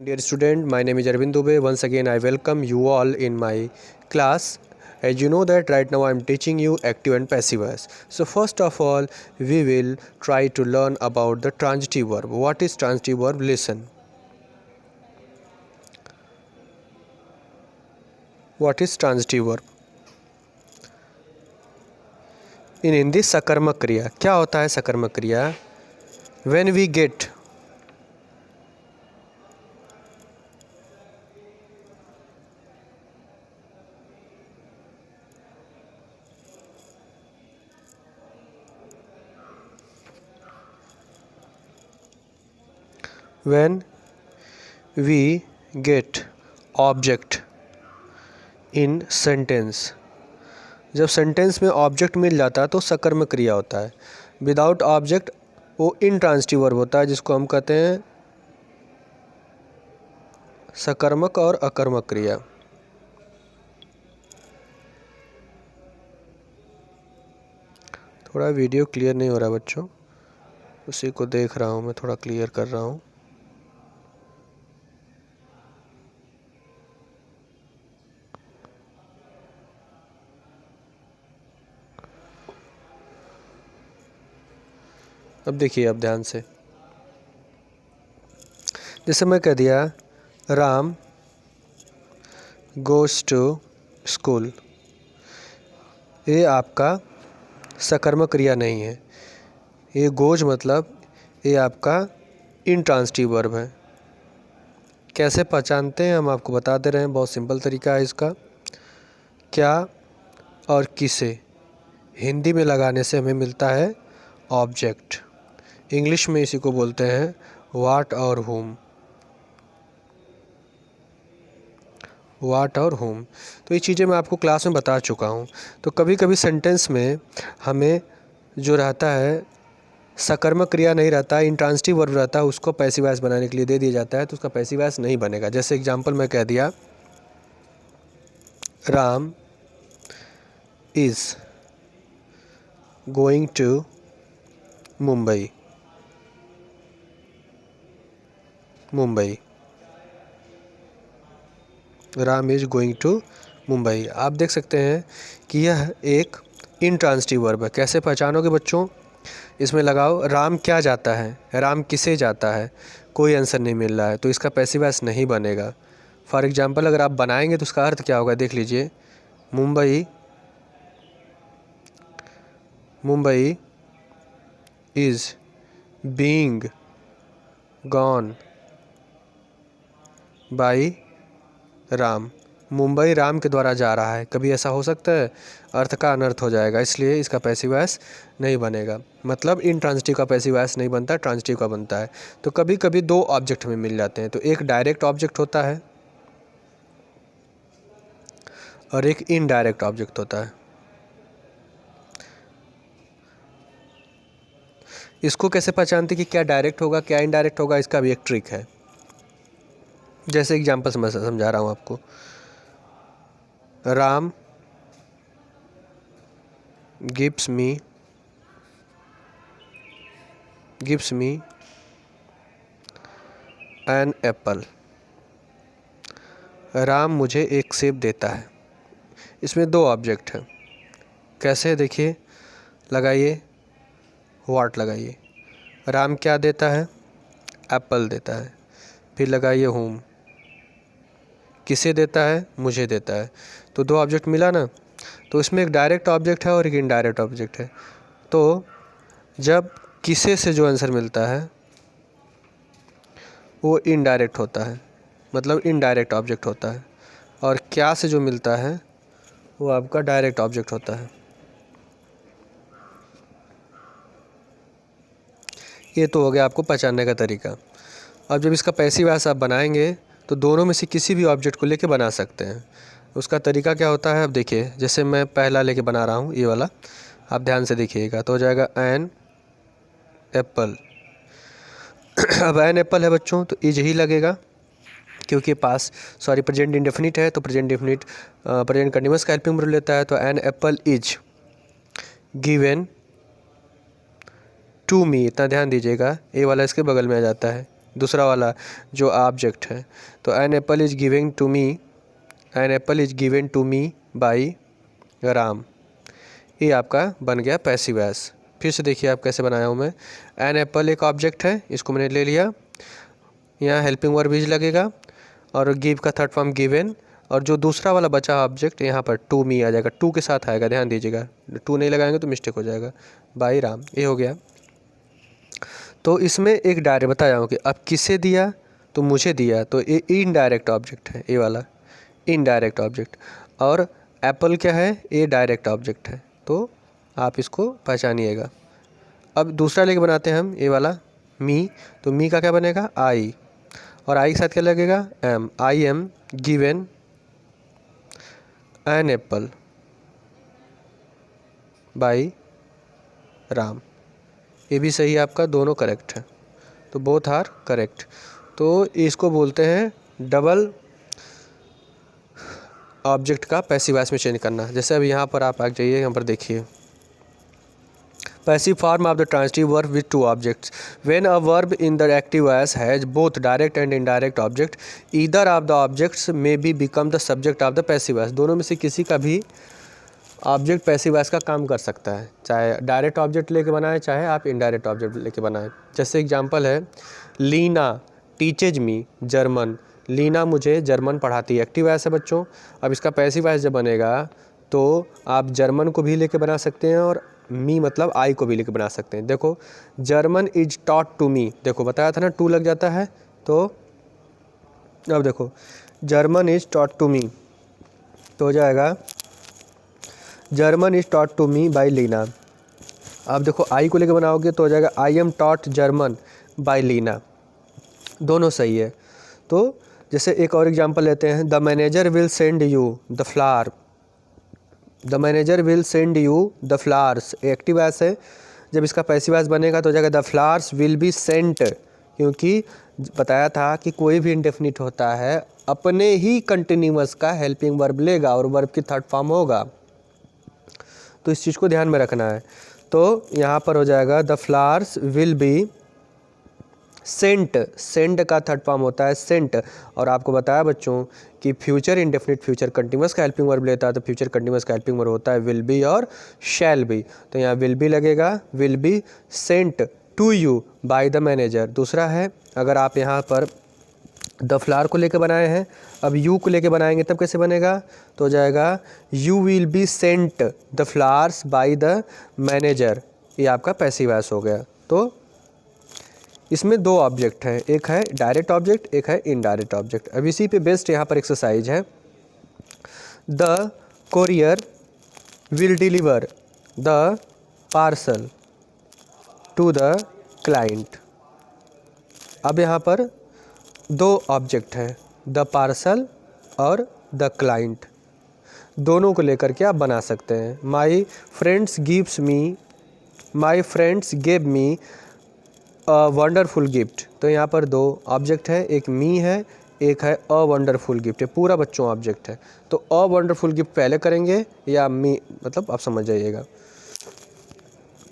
Dear student, my name is Arvind Dubey. Once again, I welcome you all in my class. As you know that right now I am teaching you active and passive voice. So first of all, we will try to learn about the transitive verb. What is transitive verb? Listen. What is transitive verb? In Hindi, सकर्मक क्रिया. क्या होता है सकर्मक क्रिया? When we get object in sentence. जब sentence में object मिल जाता है तो सकर्मक क्रिया होता है. विदाउट ऑब्जेक्ट वो इनट्रांसिटिव वर्ब होता है, जिसको हम कहते हैं सकर्मक और अकर्मक क्रिया. थोड़ा वीडियो क्लियर नहीं हो रहा बच्चों, उसी को देख रहा हूँ मैं, थोड़ा क्लियर कर रहा हूँ. अब देखिए, अब ध्यान से. जैसे मैं कह दिया राम गोज़ टू स्कूल, ये आपका सकर्मक क्रिया नहीं है. ये गोज मतलब ये आपका इनट्रांसिटिव वर्ब है. कैसे पहचानते हैं हम आपको बता दे रहे हैं. बहुत सिंपल तरीका है इसका. क्या और किसे हिंदी में लगाने से हमें मिलता है ऑब्जेक्ट. इंग्लिश में इसी को बोलते हैं व्हाट और whom. व्हाट और whom. तो ये चीज़ें मैं आपको क्लास में बता चुका हूँ. तो कभी कभी सेंटेंस में हमें जो रहता है सकर्मक क्रिया नहीं रहता, इंट्रांसिटिव वर्ब रहता है, उसको पैसिव वॉइस बनाने के लिए दे दिया जाता है, तो उसका पैसिव वॉइस नहीं बनेगा. जैसे एग्जांपल मैं कह दिया Ram is going to Mumbai. Ram is going to Mumbai. आप देख सकते हैं कि यह एक इनट्रांसिटिव वर्ब है. कैसे पहचानोगे बच्चों? इसमें लगाओ राम क्या जाता है, राम किसे जाता है, कोई आंसर नहीं मिल रहा है, तो इसका पैसिव वॉइस नहीं बनेगा. फॉर एग्जांपल अगर आप बनाएंगे तो उसका अर्थ क्या होगा, देख लीजिए. Mumbai is being gone by Ram. Mumbai Ram के द्वारा जा रहा है. कभी ऐसा हो सकता है? अर्थ का अनर्थ हो जाएगा, इसलिए इसका पैसिव वॉइस नहीं बनेगा. मतलब इनट्रांसिटिव का पैसिव वॉइस नहीं बनता, ट्रांसिटिव का बनता है. तो कभी कभी दो ऑब्जेक्ट में मिल जाते हैं. तो एक डायरेक्ट ऑब्जेक्ट होता है और एक इनडायरेक्ट ऑब्जेक्ट होता है. इसको कैसे पहचानते कि क्या डायरेक्ट होगा क्या इनडायरेक्ट होगा, इसका भी एक ट्रिक है. जैसे एग्जांपल से मैं समझा रहा हूँ आपको. Ram gives me an apple. Ram मुझे एक सेब देता है. इसमें दो ऑब्जेक्ट हैं. कैसे, देखिए, लगाइए व्हाट लगाइए. राम क्या देता है? एप्पल देता है. फिर लगाइए whom, किसे देता है? मुझे देता है. तो दो ऑब्जेक्ट मिला ना. तो इसमें एक डायरेक्ट ऑब्जेक्ट है और एक इनडायरेक्ट ऑब्जेक्ट है. तो जब किसे से जो आंसर मिलता है वो इनडायरेक्ट होता है, मतलब इनडायरेक्ट ऑब्जेक्ट होता है. और क्या से जो मिलता है वो आपका डायरेक्ट ऑब्जेक्ट होता है. ये तो हो गया आपको पहचानने का तरीका. अब जब इसका पैसिव वॉइस आप बनाएंगे तो दोनों में से किसी भी ऑब्जेक्ट को लेके बना सकते हैं. उसका तरीका क्या होता है, अब देखिए. जैसे मैं पहला लेके बना रहा हूँ, ये वाला, आप ध्यान से देखिएगा. तो हो जाएगा एन एप्पल. अब एन एप्पल है बच्चों, तो इज ही लगेगा क्योंकि प्रेजेंट इंडेफिनिट है. तो प्रेजेंट कंटीन्यूअस का हेल्पिंग वर्ब लेता है. तो an apple is given to me. इतना ध्यान दीजिएगा, ए वाला इसके बगल में आ जाता है. दूसरा वाला जो ऑब्जेक्ट है। तो an apple is giving to me, an apple is given to me by Ram, ये आपका बन गया पैसिव वॉइस। फिर से देखिए आप कैसे बनाया हूँ मैं। एन एप्पल एक ऑब्जेक्ट है, इसको मैंने ले लिया, यहाँ हेल्पिंग वर्ब इज लगेगा और गिव का थर्ड फॉर्म गिवन, और जो दूसरा वाला बचा ऑब्जेक्ट यहाँ पर टू मी आ जाएगा, टू के साथ आएगा, ध्यान दीजिएगा, टू नहीं लगाएंगे तो मिस्टेक हो जाएगा, बाई राम, ये हो गया। तो इसमें एक डायरेक्ट बताया हूँ कि अब किसे दिया, तो मुझे दिया, तो ये इनडायरेक्ट ऑब्जेक्ट है, ये वाला इनडायरेक्ट ऑब्जेक्ट, और एप्पल क्या है, ये डायरेक्ट ऑब्जेक्ट है, तो आप इसको पहचानिएगा। अब दूसरा लेके बनाते हैं हम, ये वाला मी, तो मी का क्या बनेगा, आई, और आई के साथ क्या लगेगा, am, I am given an apple by Ram, ये भी सही है आपका, दोनों करेक्ट है, तो बोथ आर करेक्ट। तो इसको बोलते हैं डबल ऑब्जेक्ट का पैसिव वॉइस में चेंज करना। जैसे अब यहाँ पर आप आ जाइए, यहाँ पर देखिए, passive form of the transitive verb with two objects, when a verb in the active voice has both direct and indirect object, either of the objects may be become the subject of the passive voice, दोनों में से किसी का भी object passive voice का काम कर सकता है, चाहे डायरेक्ट ऑब्जेक्ट लेके बनाए, चाहे आप इनडायरेक्ट ऑब्जेक्ट लेके बनाएं। जैसे एग्जांपल है, लीना टीचेज मी जर्मन, लीना मुझे जर्मन पढ़ाती है, एक्टिव वॉइस है बच्चों। अब इसका पैसिव वॉइस जब बनेगा तो आप जर्मन को भी लेके बना सकते हैं और मी मतलब आई को भी लेके बना सकते हैं। देखो German is taught to me, देखो बताया था ना टू लग जाता है, तो अब देखो German is taught to me, तो हो जाएगा German is taught to me by Leena. अब देखो आई को लेके बनाओगे तो हो जाएगा I am taught German by Leena, दोनों सही है। तो जैसे एक और एग्जांपल लेते हैं, the manager will send you the flower, the manager will send you the flowers, active voice है, जब इसका पैसिव वॉइस बनेगा तो हो जाएगा the flowers will be Saint, क्योंकि बताया था कि कोई भी इंडेफिनिट होता है अपने ही कंटिन्यूअस का हेल्पिंग वर्ब लेगा और वर्ब की थर्ड फॉर्म होगा, तो इस चीज़ को ध्यान में रखना है। तो यहाँ पर हो जाएगा the flowers will be sent, send का थर्ड फॉर्म होता है सेंट, और आपको बताया बच्चों कि फ्यूचर इंडेफिनिट फ्यूचर कंटिन्यूअस का हेल्पिंग वर्ब लेता है, तो फ्यूचर कंटिन्यूअस का हेल्पिंग वर्ब होता है विल बी और शैल बी, तो यहाँ विल बी लगेगा, will be sent to you by the manager. दूसरा है, अगर आप यहाँ पर द फ्लावर को लेके बनाए हैं, अब यू को लेके बनाएंगे तब कैसे बनेगा, तो हो जाएगा you will be Saint the flowers bye the manager, ये आपका पैसिव वॉइस हो गया। तो इसमें दो ऑब्जेक्ट हैं, एक है डायरेक्ट ऑब्जेक्ट, एक है इनडायरेक्ट ऑब्जेक्ट। अब इसी पे बेस्ड यहाँ पर एक्सरसाइज है, the courier will deliver the parcel to the client. अब यहाँ पर दो ऑब्जेक्ट हैं, द पार्सल और द क्लाइंट, दोनों को लेकर के आप बना सकते हैं। My friends gives me, my friends gave me wonderful gift, तो यहाँ पर दो ऑब्जेक्ट है, एक मी है, एक है अ वंडरफुल गिफ्ट है, पूरा बच्चों ऑब्जेक्ट है, तो अ वंडरफुल गिफ्ट पहले करेंगे या मी, मतलब आप समझ जाइएगा।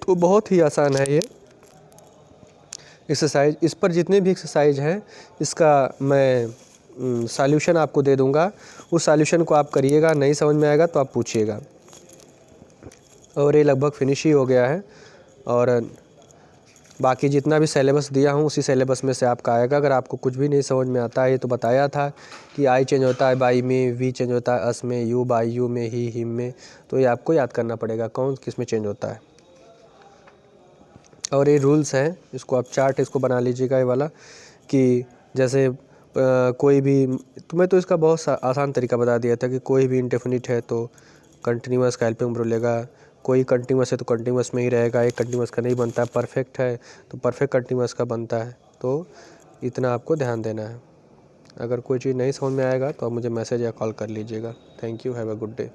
तो बहुत ही आसान है ये एक्सरसाइज, इस पर जितने भी एक्सरसाइज हैं इसका मैं सॉल्यूशन आपको दे दूंगा, उस सॉल्यूशन को आप करिएगा, नहीं समझ में आएगा तो आप पूछिएगा। और ये लगभग फिनिश ही हो गया है, और बाकी जितना भी सिलेबस दिया हूँ उसी सिलेबस में से आपका आएगा। अगर आपको कुछ भी नहीं समझ में आता है, तो बताया था कि आई चेंज होता है बाई में, वी चेंज होता है अस में, यू बाई यू में, ही हिम में, तो ये आपको याद करना पड़ेगा कौन किस में चेंज होता है। और ये रूल्स हैं, इसको आप चार्ट इसको बना लीजिएगा ये वाला, कि जैसे कोई भी, तुम्हें तो इसका बहुत आसान तरीका बता दिया था कि कोई भी इंडेफिनिट है तो कंटिन्यूअस का हेल्पिंग वर्ब लेगा, कोई कंटिन्यूअस है तो कंटिन्यूअस में ही रहेगा, एक कंटिन्यूअस का नहीं बनता, परफेक्ट है तो परफेक्ट कंटिन्यूअस का बनता है। तो इतना आपको ध्यान देना है। अगर कोई चीज़ नहीं समझ में आएगा तो आप मुझे मैसेज या कॉल कर लीजिएगा। Thank you, have a good day.